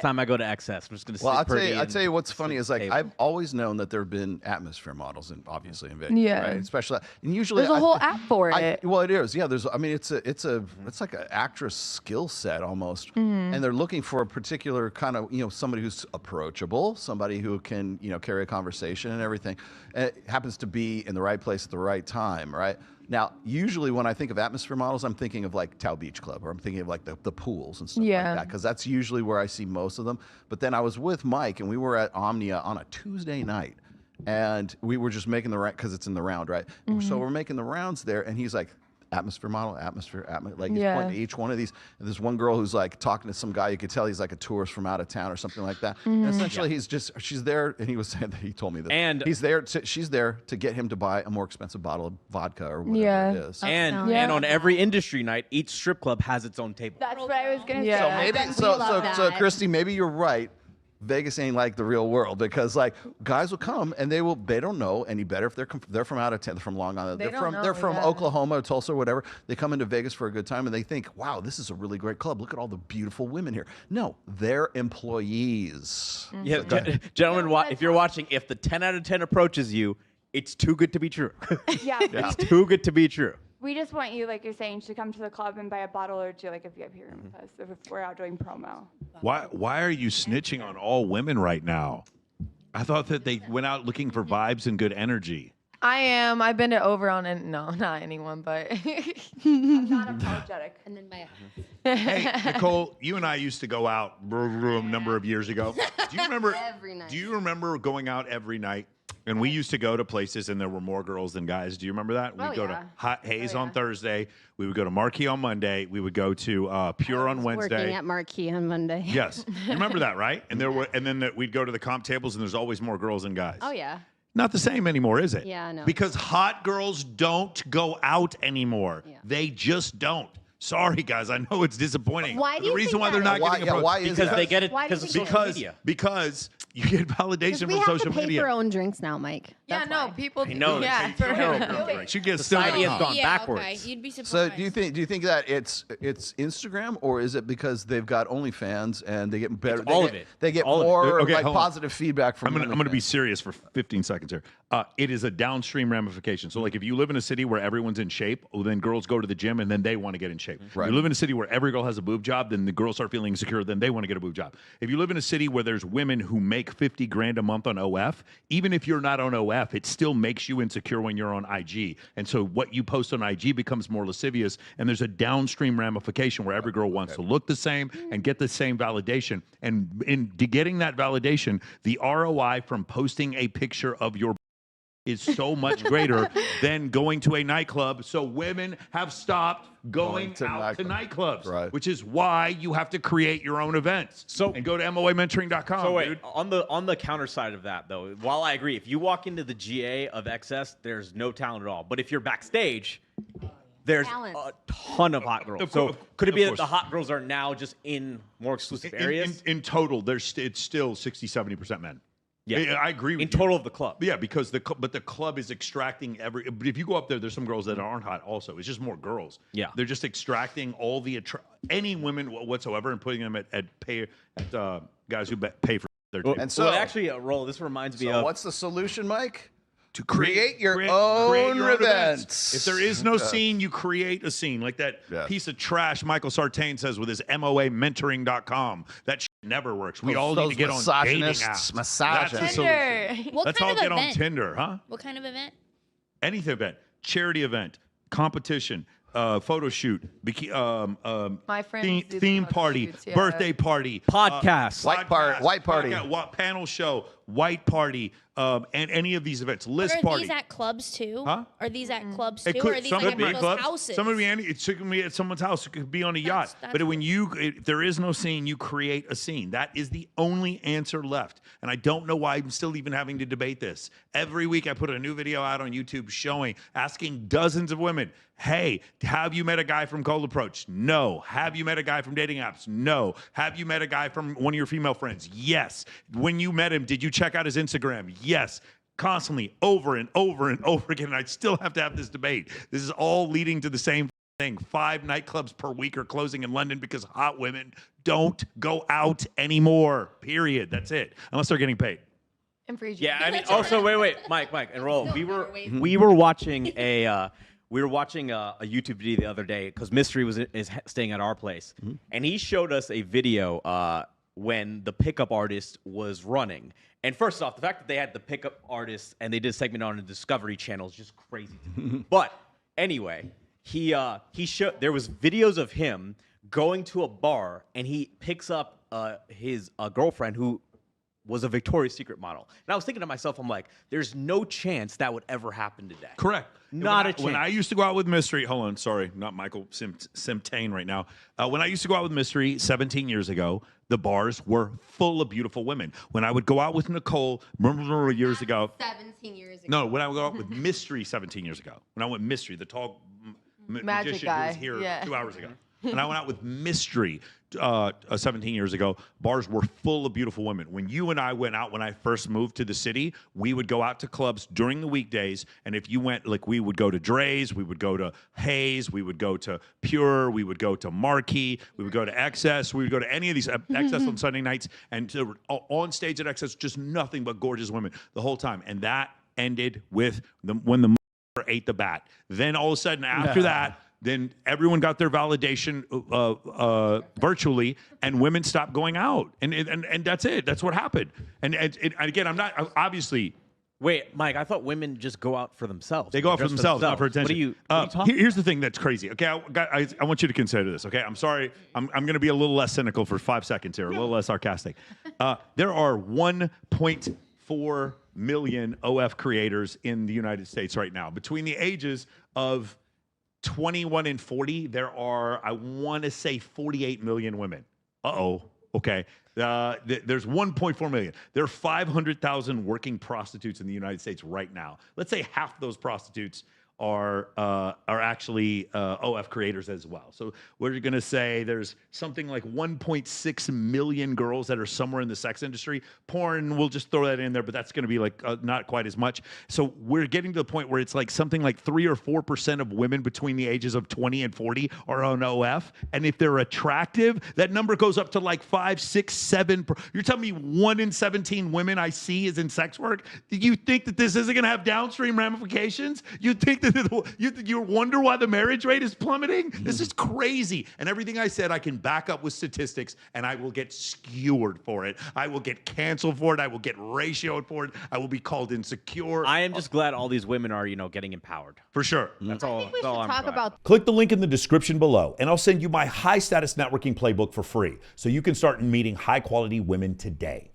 time I go to XS. I'm just gonna. Well, sit I'll tell you what's sit funny at is the like table. I've always known that there have been atmosphere models, and obviously in Vegas, Yeah. right? Especially, and usually There's a whole app for it. Well, it is. Yeah, there's. I mean, it's like an actress skill set almost, and they're looking for a particular kind of somebody who's approachable, somebody who can carry a conversation and everything. And it happens to be in the right place at the right time, right? Now, usually when I think of atmosphere models, I'm thinking of like Tao Beach Club, or I'm thinking of like the pools and stuff like that, because that's usually where I see most of them. But then I was with Mike, and we were at Omnia on a Tuesday night, and we were just making the round, because it's in the round, right? So we're making the rounds there, and he's like, atmosphere model, like he's pointing to each one of these. And there's one girl who's like talking to some guy. You could tell he's like a tourist from out of town or something like that. And essentially, she's there, and he was saying that he told me that. And she's there to get him to buy a more expensive bottle of vodka or whatever it is. And on every industry night, each strip club has its own table. That's what I was gonna say. So maybe, love so that. Christy, maybe you're right. Vegas ain't like the real world, because like guys will come and they don't know any better if they're from out of town, from Long Island, they're from Oklahoma, Tulsa, or whatever. They come into Vegas for a good time and they think, wow, this is a really great club. Look at all the beautiful women here. No, they're employees. Yeah, gentlemen, if you're watching, if the 10 out of 10 approaches you, it's too good to be true. It's too good to be true. We just want you, like you're saying, to come to the club and buy a bottle or two, like a VIP room with us, if we're out doing promo. Why are you snitching on all women right now? I thought that they went out looking for vibes and good energy. I am. I've been to over on it. No, not anyone, but I'm not apologetic. And then my Hey, Nicole, you and I used to go out a number of years ago. Do you remember? Every night. Do you remember going out every night? And we used to go to places, and there were more girls than guys. Do you remember that? We'd go to Hot Haze on Thursday. We would go to Marquee on Monday. We would go to Pure on Wednesday. Working at Marquee on Monday. Yes, you remember that, right? And then we'd go to the comp tables, and there's always more girls than guys. Oh yeah. Not the same anymore, is it? Yeah, I know. Because hot girls don't go out anymore. Yeah. They just don't. Sorry, guys. I know it's disappointing. Why do you the reason think why that they're not is? getting approached? Why is Because that? they get it Why do because you of think social media. Because you get validation We from have social to pay media. for our own drinks now, Mike. yeah, That's no, why. people. I know, Yeah, it's for terrible. real. She gets Society still has gone backwards. Okay. You'd be So surprised. do you think that it's Instagram, or is it because they've got OnlyFans and they get better? It's all of it. They get All of it. more Okay, hold on. positive feedback from. I'm going to be OnlyFans. serious for 15 seconds here. It is a downstream ramification. So, like, if you live in a city where everyone's in shape, well, then girls go to the gym and then they want to get in shape. Right. You live in a city where every girl has a boob job, then the girls start feeling insecure, then they want to get a boob job. If you live in a city where there's women who make 50 grand a month on OF, even if you're not on OF, it still makes you insecure when you're on IG. And so what you post on IG becomes more lascivious, and there's a downstream ramification where every girl wants to look the same and get the same validation. And in getting that validation, the ROI from posting a picture of your is so much greater than going to a nightclub. So women have stopped going out to nightclubs, Right. which is why you have to create your own events. And go to MOAmentoring.com. So wait, dude. on the counter side of that though, while I agree, if you walk into the GA of XS, there's no talent at all. But if you're backstage, there's Talent. a ton of hot girls. So could it be that the hot girls are now just in more exclusive areas? In total, it's still 60-70% men. Yeah, I agree with in you. total of the club. Yeah, because the club is extracting but if you go up there's some girls that aren't hot also. It's just more girls. Yeah. They're just extracting all the any women whatsoever and putting them at guys who pay for their table. And so, actually, Roll, this reminds me of what's the solution, Mike? To create your own events. If there is no scene, you create a scene. Like that piece of trash Michael Sartain says with his MOAmentoring.com. That shit never works. We all need to get on dating apps. That's the solution. What Let's kind all of get event? on Tinder, huh? What kind of event? Anything event, charity event, competition, photo shoot, My friends do the theme photo party, shoots, yeah. birthday party, Podcast. White party. panel show, white party, and any of these events, But list are party. these at clubs too? Huh? Are these at clubs too? It Or are could, these some like could be at at people's clubs. houses? Some would be it could be at someone's house. It could be on a yacht. that's But if there is no scene, you create a scene. That is the only answer left. And I don't know why I'm still even having to debate this. Every week I put a new video out on YouTube asking dozens of women, hey, have you met a guy from Cold Approach? No. Have you met a guy from dating apps? No. Have you met a guy from one of your female friends? Yes. When you met him, did you check out his Instagram? Yes. Constantly, over and over and over again. And I still have to have this debate. This is all leading to the same thing. 5 nightclubs per week are closing in London because hot women don't go out anymore. Period. That's it. Unless they're getting paid. And free Yeah, I mean, also, wait, Mike, and Roll. We were watching a YouTube video the other day because Mystery is staying at our place, and he showed us a video when the pickup artist was running. And first off, the fact that they had the pickup artist and they did a segment on the Discovery Channel is just crazy to me. But anyway, he showed there was videos of him going to a bar and he picks up his girlfriend who was a Victoria's Secret model. And I was thinking to myself, I'm like, there's no chance that would ever happen today. Correct. Not a chance. When I used to go out with Mystery, hold on, sorry, not Michael Sartain right now. When I used to go out with Mystery 17 years ago, the bars were full of beautiful women. When I would go out with Nicole, remember years ago? 17 years ago. No, when I would go out with Mystery 17 years ago. When I went Mystery, the tall Magic magician guy. who was here Yeah. 2 hours ago. And I went out with Mystery 17 years ago. Bars were full of beautiful women. When you and I went out when I first moved to the city, we would go out to clubs during the weekdays. And if you went, like we would go to Dre's, we would go to Hayes, we would go to Pure, we would go to Marquee, we would go to Excess, we would go to any of these Excess on Sunday nights. And on stage at Excess, just nothing but gorgeous women the whole time. And that ended with when the ate the bat. Then all of a sudden after that, then everyone got their validation virtually, and women stopped going out, and that's it. That's what happened. And again, I'm not obviously. Wait, Mike, I thought women just go out for themselves. They go out for Dress themselves, not for attention. What are you talking Here's the thing that's crazy. Okay, I want you to consider this. Okay, I'm sorry. I'm going to be a little less cynical for 5 seconds here, a little less sarcastic. There are 1.4 million OF creators in the United States right now. Between the ages of 21 and 40, there are, I want to say, 48 million women. Okay. There's 1.4 million. There are 500,000 working prostitutes in the United States right now. Let's say half those prostitutes are actually OF creators as well. So we're going to say there's something like 1.6 million girls that are somewhere in the sex industry. Porn, we'll just throw that in there, but that's going to be like not quite as much. So we're getting to the point where it's like something like 3 or 4% of women between the ages of 20 and 40 are on OF. And if they're attractive, that number goes up to like 5, 6, 7. You're telling me 1 in 17 women I see is in sex work? Do you think that this isn't going to have downstream ramifications? You think that you wonder why the marriage rate is plummeting? This is crazy. And everything I said, I can back up with statistics, and I will get skewered for it. I will get canceled for it. I will get ratioed for it. I will be called insecure. I am just glad all these women are, getting empowered. For sure. That's all. I think we should I'm talk glad. about Click the link in the description below, and I'll send you my high status networking playbook for free so you can start meeting high quality women today.